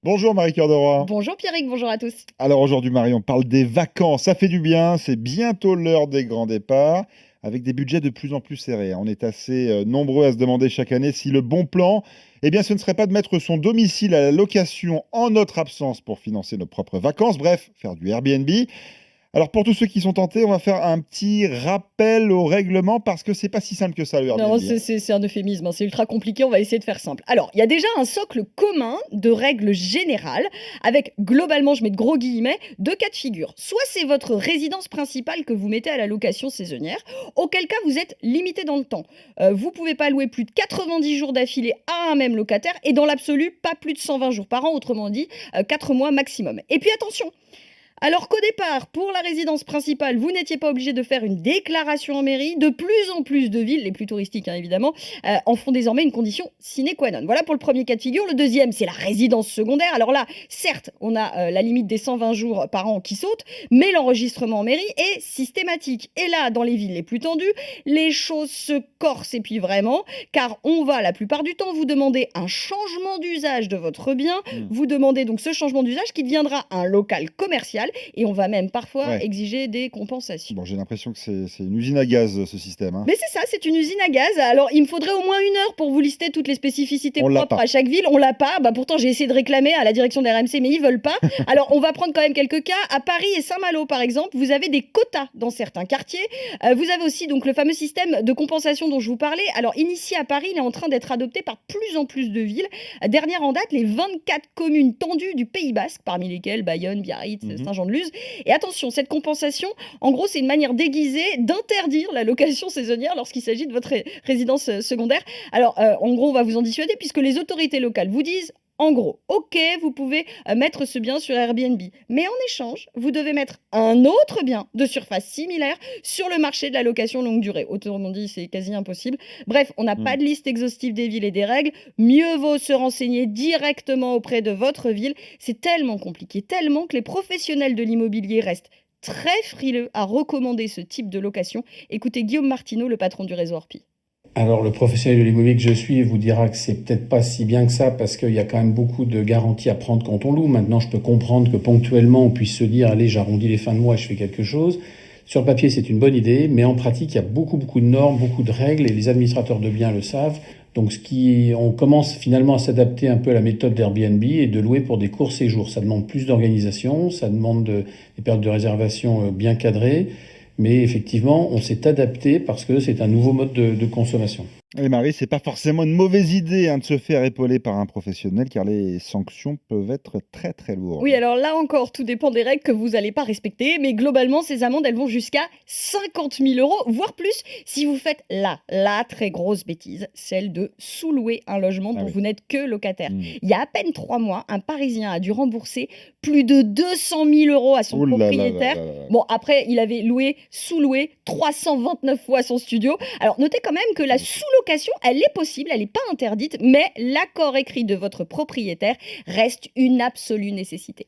Bonjour Marie-Cœur de Roy. Bonjour Pierrick, bonjour à tous. Alors aujourd'hui Marie, on parle des vacances, ça fait du bien, c'est bientôt l'heure des grands départs, avec des budgets de plus en plus serrés. On est assez nombreux à se demander chaque année si le bon plan, eh bien ce ne serait pas de mettre son domicile à la location en notre absence pour financer nos propres vacances, bref, faire du Airbnb. Alors pour tous ceux qui sont tentés, on va faire un petit rappel au règlement parce que c'est pas si simple que ça le Non, Airbnb, hein. c'est un euphémisme, hein, c'est ultra compliqué, on va essayer de faire simple. Alors, il y a déjà un socle commun de règles générales, avec globalement, je mets de gros guillemets, deux cas de figure. Soit c'est votre résidence principale que vous mettez à la location saisonnière, auquel cas vous êtes limité dans le temps. Vous pouvez pas louer plus de 90 jours d'affilée à un même locataire, et dans l'absolu, pas plus de 120 jours par an, autrement dit, 4 mois maximum. Et puis attention, alors qu'au départ, pour la résidence principale, vous n'étiez pas obligé de faire une déclaration en mairie, de plus en plus de villes, les plus touristiques hein, évidemment, en font désormais une condition sine qua non. Voilà pour le premier cas de figure. Le deuxième, c'est la résidence secondaire. Alors là, certes, on a la limite des 120 jours par an qui saute, mais l'enregistrement en mairie est systématique. Et là, dans les villes les plus tendues, les choses se corsent et puis vraiment, car on va la plupart du temps vous demander un changement d'usage de votre bien, Hmm. vous demandez donc ce changement d'usage qui deviendra un local commercial et on va même parfois Ouais. exiger des compensations. Bon, j'ai l'impression que c'est une usine à gaz ce système, hein. Mais c'est ça, c'est une usine à gaz. Alors, il me faudrait au moins 1 heure pour vous lister toutes les spécificités On l'a propres pas. à chaque ville. On l'a pas. Bah, pourtant, j'ai essayé de réclamer à la direction de la RMC, mais ils veulent pas. Alors, on va prendre quand même quelques cas. À Paris et Saint-Malo, par exemple, vous avez des quotas dans certains quartiers. Vous avez aussi donc le fameux système de compensation dont je vous parlais. Alors, initié à Paris, il est en train d'être adopté par plus en plus de villes. Dernière en date, les 24 communes tendues du Pays Basque, parmi lesquelles Bayonne, Biarritz, Mhm. Saint-Jean-de-Luz. Et attention, cette compensation, en gros, c'est une manière déguisée d'interdire la location saisonnière lorsqu'il s'agit de votre résidence secondaire. Alors, en gros, on va vous en dissuader puisque les autorités locales vous disent en gros, ok, vous pouvez mettre ce bien sur Airbnb, mais en échange, vous devez mettre un autre bien de surface similaire sur le marché de la location longue durée. Autrement dit, c'est quasi impossible. Bref, on n'a pas Hmm. de liste exhaustive des villes et des règles. Mieux vaut se renseigner directement auprès de votre ville. C'est tellement compliqué, tellement que les professionnels de l'immobilier restent très frileux à recommander ce type de location. Écoutez Guillaume Martineau, le patron du réseau Orpi. Alors, le professionnel de l'immobilier que je suis vous dira que c'est peut-être pas si bien que ça parce qu'il y a quand même beaucoup de garanties à prendre quand on loue. Maintenant, je peux comprendre que ponctuellement, on puisse se dire, allez, j'arrondis les fins de mois et je fais quelque chose. Sur le papier, c'est une bonne idée, mais en pratique, il y a beaucoup de normes, beaucoup de règles et les administrateurs de biens le savent. Donc, on commence finalement à s'adapter un peu à la méthode d'Airbnb et de louer pour des courts séjours. Ça demande plus d'organisation, ça demande des périodes de réservation bien cadrées. Mais effectivement, on s'est adapté parce que c'est un nouveau mode de consommation. Et Marie, c'est pas forcément une mauvaise idée hein, de se faire épauler par un professionnel car les sanctions peuvent être très très Oui, lourdes. alors là encore, tout dépend des règles que vous n'allez pas respecter, mais globalement, ces amendes, elles vont jusqu'à 50 000 euros, voire plus, si vous faites la très grosse bêtise, celle de sous-louer un logement Ah dont oui. vous n'êtes que locataire. Hmm. Il y a à peine 3 mois, un Parisien a dû rembourser plus de 200 000 euros à son Ouh là là là propriétaire. là là. Bon, après, il avait sous-loué 329 fois son studio. Alors, notez quand même que la sous-location, elle est possible, elle n'est pas interdite, mais l'accord écrit de votre propriétaire reste une absolue nécessité.